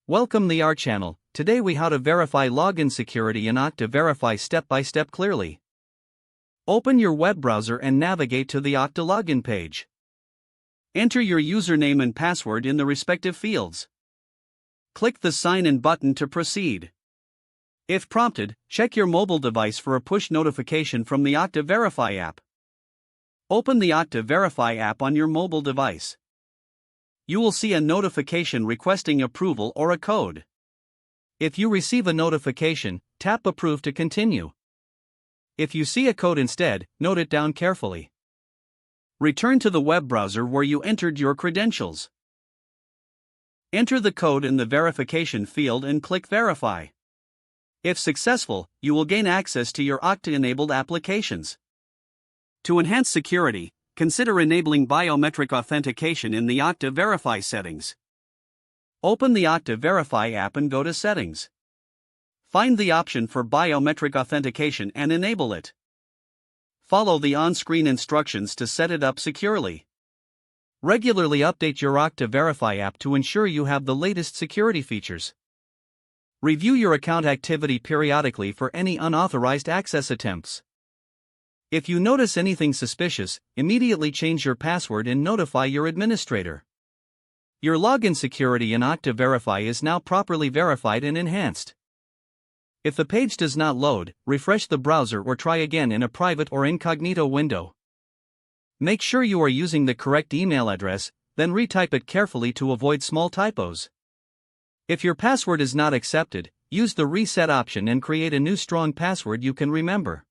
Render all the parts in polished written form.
Welcome to our channel. Today we how to verify login security in Okta Verify step by step clearly. Open your web browser and navigate to the Okta login page. Enter your username and password in the respective fields. Click the sign in button to proceed. If prompted, check your mobile device for a push notification from the Okta Verify app. Open the Okta Verify app on your mobile device. You will see a notification requesting approval or a code. If you receive a notification, tap Approve to continue. If you see a code instead, note it down carefully. Return to the web browser where you entered your credentials. Enter the code in the verification field and click Verify. If successful, you will gain access to your Okta-enabled applications. To enhance security, consider enabling biometric authentication in the Okta Verify settings. Open the Okta Verify app and go to Settings. Find the option for biometric authentication and enable it. Follow the on-screen instructions to set it up securely. Regularly update your Okta Verify app to ensure you have the latest security features. Review your account activity periodically for any unauthorized access attempts. If you notice anything suspicious, immediately change your password and notify your administrator. Your login security in Okta Verify is now properly verified and enhanced. If the page does not load, refresh the browser or try again in a private or incognito window. Make sure you are using the correct email address, then retype it carefully to avoid small typos. If your password is not accepted, use the reset option and create a new strong password you can remember.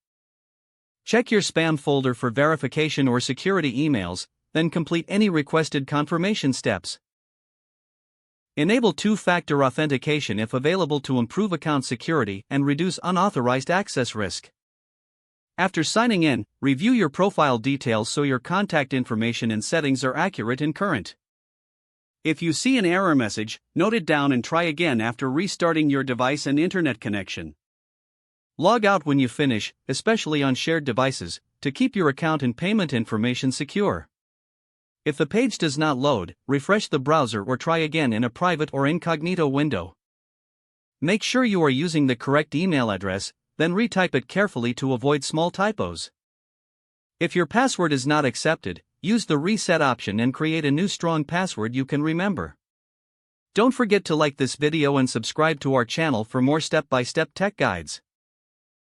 Check your spam folder for verification or security emails, then complete any requested confirmation steps. Enable two-factor authentication if available to improve account security and reduce unauthorized access risk. After signing in, review your profile details so your contact information and settings are accurate and current. If you see an error message, note it down and try again after restarting your device and internet connection. Log out when you finish, especially on shared devices, to keep your account and payment information secure. If the page does not load, refresh the browser or try again in a private or incognito window. Make sure you are using the correct email address, then retype it carefully to avoid small typos. If your password is not accepted, use the reset option and create a new strong password you can remember. Don't forget to like this video and subscribe to our channel for more step-by-step tech guides.